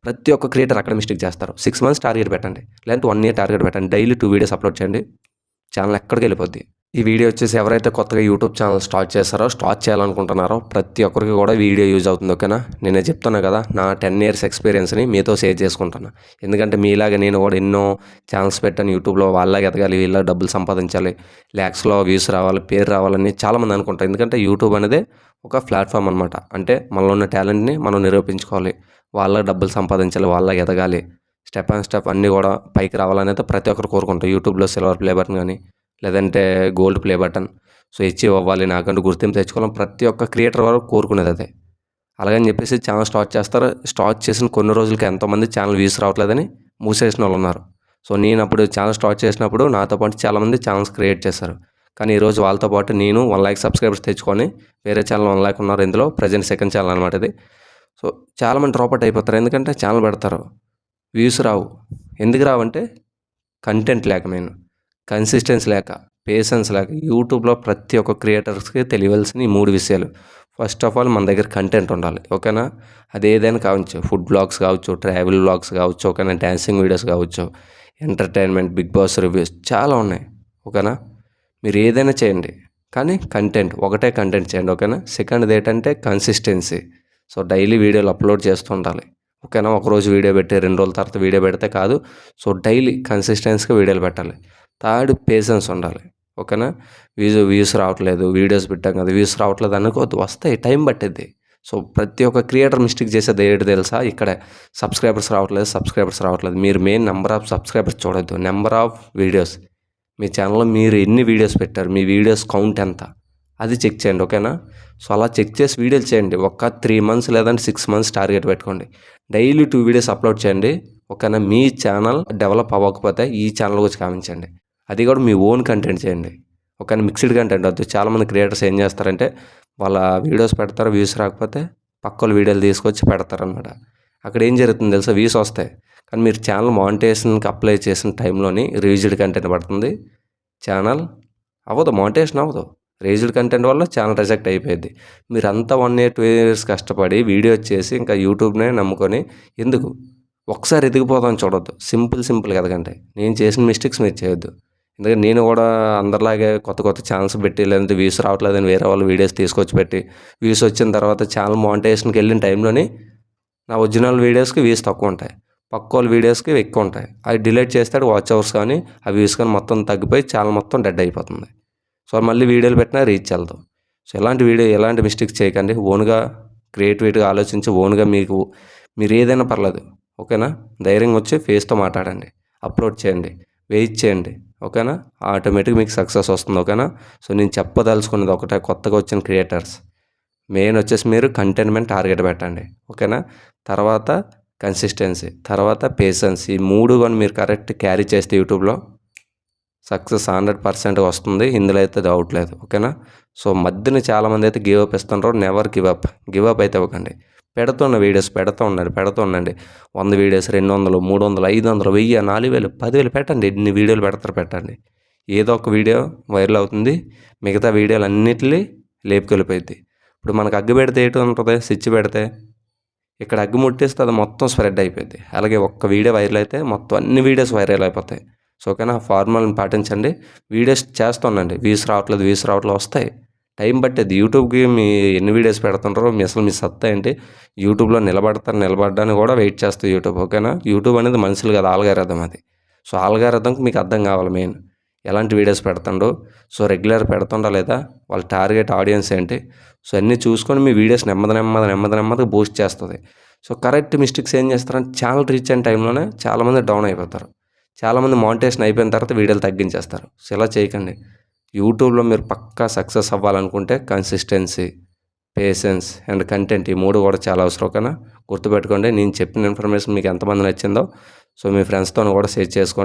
ప్రతి ఒక్క క్రియేటర్ అక్కడ మిస్టేక్ చేస్తారు. 6 మంత్స్ టార్గెట్ పెట్టండి. లేదంటే 1 ఇయర్ టార్గెట్ పెట్టండి. డైలీ 2 వీడియోస్ అప్లోడ్ చేయండి. ఛానల్ ఎక్కడికెళ్ళిపోద్ది. ఈ వీడియో వచ్చేసి ఎవరైతే కొత్తగా యూట్యూబ్ ఛానల్ స్టార్ట్ చేయాలనుకుంటున్నారో ప్రతి ఒక్కరికి కూడా వీడియో యూజ్ అవుతుంది. ఓకేనా? నేనే చెప్తున్నా కదా, నా 10 ఇయర్స్ ఎక్స్పీరియన్స్ని మీతో షేర్ చేసుకుంటున్నా. ఎందుకంటే మీలాగా నేను కూడా ఎన్నో ఛానల్స్ పెట్టాను యూట్యూబ్లో. వాళ్ళలాగా ఎదగాలి, వీళ్ళ డబ్బులు సంపాదించాలి, ల్యాక్స్లో వ్యూస్ రావాలి, పేరు రావాలని చాలామంది అనుకుంటారు. ఎందుకంటే యూట్యూబ్ అనేది ఒక ప్లాట్ఫామ్ అనమాట. అంటే మనలో ఉన్న టాలెంట్ని మనం నిరూపించుకోవాలి, వాళ్ళ డబ్బులు సంపాదించాలి, వాళ్ళలాగా ఎదగాలి, స్టెప్ అండ్ స్టెప్ అన్నీ కూడా పైకి రావాలనేది ప్రతి ఒక్కరు కోరుకుంటారు. యూట్యూబ్లో సిల్వర్ ప్లే బటన్ కానీ లేదంటే గోల్డ్ ప్లే బటన్ అచీవ్ అవ్వాలి, నాకంటూ గుర్తింపు తెచ్చుకోవాలని ప్రతి ఒక్క క్రియేటర్ వారు కోరుకునేది అదే. అలాగని చెప్పేసి ఛానల్ స్టార్ట్ చేస్తారు. స్టార్ట్ చేసిన కొన్ని రోజులకి ఎంతోమంది ఛానల్ వ్యూస్ రావట్లేదని మూసేసిన వాళ్ళు ఉన్నారు. నేను అప్పుడు ఛానల్ స్టార్ట్ చేసినప్పుడు నాతో పాటు చాలామంది ఛానల్స్ క్రియేట్ చేశారు. కానీ ఈరోజు వాళ్ళతో పాటు నేను 1 లైక్ సబ్స్క్రైబర్స్ తెచ్చుకొని వేరే ఛానల్ 1 లైక్ ఉన్నారు. ఇందులో ప్రజెంట్ సెకండ్ ఛానల్ అనమాట ఇది. చాలామంది డ్రాప్ అవుట్ అయిపోతారు. ఎందుకంటే ఛానల్ పెడతారు, వ్యూస్ రావు. ఎందుకు రావంటే కంటెంట్ లేక, మెయిన్ కన్సిస్టెన్సీ లేక, పేషెన్స్ లేక. యూట్యూబ్లో ప్రతి ఒక్క క్రియేటర్స్కి తెలియవలసిన ఈ 3 విషయాలు. ఫస్ట్ ఆఫ్ ఆల్ మన దగ్గర కంటెంట్ ఉండాలి. ఓకేనా? అది ఏదైనా కావచ్చు, ఫుడ్ బ్లాగ్స్ కావచ్చు, ట్రావెల్ బ్లాగ్స్ కావచ్చు, ఓకేనా, డ్యాన్సింగ్ వీడియోస్ కావచ్చు, ఎంటర్టైన్మెంట్, బిగ్ బాస్ రివ్యూస్ చాలా ఉన్నాయి. ఓకేనా? మీరు ఏదైనా చేయండి, కానీ ఒకటే కంటెంట్ చేయండి. ఓకేనా? సెకండ్ది ఏంటంటే కన్సిస్టెన్సీ. డైలీ వీడియోలు అప్లోడ్ చేస్తూ ఉండాలి. ఓకేనా? ఒకరోజు వీడియో పెట్టి 2 రోజుల తర్వాత వీడియో పెడితే కాదు. డైలీ కన్సిస్టెన్సీగా వీడియోలు పెట్టాలి. థర్డ్, పేషెన్స్ ఉండాలి. ఓకేనా? వ్యూస్ రావట్లేదు, వీడియోస్ పెట్టాం కదా, వ్యూస్ రావట్లేదు అనుకోవద్దు, వస్తాయి, టైం పట్టిద్ది. ప్రతి ఒక్క క్రియేటర్ మిస్టేక్ చేసేది ఏంటి తెలుసా? ఇక్కడే సబ్స్క్రైబర్స్ రావట్లేదు. మీరు మెయిన్ నెంబర్ ఆఫ్ సబ్స్క్రైబర్స్ చూడొద్దు, నెంబర్ ఆఫ్ వీడియోస్. మీ ఛానల్లో మీరు ఎన్ని వీడియోస్ పెట్టారు, మీ వీడియోస్ కౌంట్ ఎంత, అది చెక్ చేయండి. ఓకేనా? అలా చెక్ చేసి వీడియోలు చేయండి. ఒక 3 మంత్స్ లేదంటే 6 మంత్స్ టార్గెట్ పెట్టుకోండి. డైలీ 2 వీడియోస్ అప్లోడ్ చేయండి. ఓకేనా? మీ ఛానల్ డెవలప్ అవ్వకపోతే ఈ ఛానల్ గురించి కామించండి. అది కూడా మీ ఓన్ కంటెంట్ చేయండి. ఓకేనా? మిక్స్డ్ కంటెంట్ వద్దు. చాలామంది క్రియేటర్స్ ఏం చేస్తారంటే వాళ్ళ వీడియోస్ పెడతారు, వ్యూస్ రాకపోతే పక్కల వీడియోలు తీసుకొచ్చి పెడతారనమాట. అక్కడ ఏం జరుగుతుంది తెలుసా? వ్యూస్ వస్తాయి, కానీ మీరు ఛానల్ మానిటైజేషన్కి అప్లై చేసిన టైంలోని రివ్యూజ్డ్ కంటెంట్ పడుతుంది, ఛానల్ అవ్వదు, మానిటైజేషన్ అవ్వదు. రివ్యూజ్డ్ కంటెంట్ వల్ల ఛానల్ రిజెక్ట్ అయిపోయింది. మీరంతా 1 ఇయర్ 2 ఇయర్స్ కష్టపడి వీడియో చేసి ఇంకా యూట్యూబ్నే నమ్ముకొని ఎందుకు? ఒకసారి ఎదిగిపోదామని చూడొద్దు. సింపుల్గా ఎదగండి. నేను చేసిన మిస్టేక్స్ మీరు చేయొద్దు. ఎందుకంటే నేను కూడా అందరిలాగే కొత్త ఛానల్స్ పెట్టి, లేదంటే వ్యూస్ రావట్లేదని వేరే వాళ్ళు వీడియోస్ తీసుకొచ్చి పెట్టి, వ్యూస్ వచ్చిన తర్వాత ఛానల్ మానిటైజేషన్కి వెళ్ళిన టైంలోని నా ఒరిజినల్ వీడియోస్కి వ్యూస్ తక్కువ ఉంటాయి, పక్క వాళ్ళ వీడియోస్కి ఎక్కువ ఉంటాయి. అవి డిలీట్ చేస్తాడు, వాచ్ అవర్స్ కానీ ఆ వ్యూస్ కానీ మొత్తం తగ్గిపోయి ఛానల్ మొత్తం డెడ్ అయిపోతుంది. మళ్ళీ వీడియోలు పెట్టినా రీచ్ వెళ్తాం. ఎలాంటి మిస్టేక్స్ చేయకండి. ఓన్గా క్రియేటివిటీగా ఆలోచించి ఓన్గా మీరు ఏదైనా పర్లేదు. ఓకేనా? ధైర్యంగా వచ్చి ఫేస్తో మాట్లాడండి, అప్లోడ్ చేయండి, వెయిట్ చేయండి. ఓకేనా? ఆటోమేటిక్గా మీకు సక్సెస్ వస్తుంది. ఓకేనా? నేను చెప్పదలుచుకున్నది ఒకటే, కొత్తగా వచ్చిన క్రియేటర్స్ మెయిన్ వచ్చేసి మీరు కంటెంట్మెంట్ టార్గెట్ పెట్టండి. ఓకేనా? తర్వాత కన్సిస్టెన్సీ, తర్వాత పేషెన్స్. ఈ 3 కానీ మీరు కరెక్ట్ క్యారీ చేస్తే యూట్యూబ్లో సక్సెస్ 100% వస్తుంది. ఇందులో అయితే డౌట్ లేదు. ఓకేనా? మధ్యన చాలామంది అయితే గివ్ అప్ ఇస్తుంటారు. నెవర్ గివ్ అప్ అయితే ఇవ్వకండి. పెడుతున్న వీడియోస్ పెడుతూ ఉండండి. 100 వీడియోస్, 200, 300, 500, 1000, 4000, 10,000 పెట్టండి. ఎన్ని వీడియోలు పెట్టండి. ఏదో ఒక వీడియో వైరల్ అవుతుంది, మిగతా వీడియోలు అన్నిటినీ లేపుకెళ్ళిపోయింది. ఇప్పుడు మనకు అగ్గి పెడితే ఏంటి ఉంటుంది? స్విచ్ పెడితే ఇక్కడ అగ్గి ముట్టేస్తే అది మొత్తం స్ప్రెడ్ అయిపోయింది. అలాగే ఒక్క వీడియో వైరల్ అయితే మొత్తం అన్ని వీడియోస్ వైరల్ అయిపోతాయి. ఓకేనా? ఫార్ములాని పాటించండి. వీడియోస్ చేస్తూ ఉండండి. వ్యూస్ రావట్లేదు వస్తాయి, టైం పట్టేది. యూట్యూబ్కి మీ ఎన్ని వీడియోస్ పెడుతుంటారో మీ సత్తా ఏంటి, యూట్యూబ్లో నిలబడడానికి కూడా వెయిట్ చేస్తుంది యూట్యూబ్. ఓకేనా? యూట్యూబ్ అనేది మనుషులు కదా, ఆల్గారిథం అది. ఆల్గారిథంకి మీకు అర్థం కావాలి మెయిన్ ఎలాంటి వీడియోస్ పెడుతుండో, రెగ్యులర్ పెడుతుండా లేదా, వాళ్ళ టార్గెట్ ఆడియన్స్ ఏంటి, అన్నీ చూసుకొని మీ వీడియోస్ నెమ్మదిగా బూస్ట్ చేస్తుంది. కరెక్ట్ మిస్టేక్స్ ఏం చేస్తారంటే ఛానల్ రీచ్ అయిన టైంలోనే చాలామంది డౌన్ అయిపోతారు. చాలామంది మానిటైజేషన్ అయిపోయిన తర్వాత వీడియోలు తగ్గించేస్తారు. ఇలా చేయకండి. యూట్యూబ్లో మీరు పక్కా సక్సెస్ అవ్వాలనుకుంటే కన్సిస్టెన్సీ, పేషెన్స్ అండ్ కంటెంట్, ఈ 3 కూడా చాలా అవసరం. ఓకేనా? గుర్తుపెట్టుకోండి. నేను చెప్పిన ఇన్ఫర్మేషన్ మీకు ఎంతమంది నచ్చిందో మీ ఫ్రెండ్స్తో కూడా షేర్ చేసుకోండి.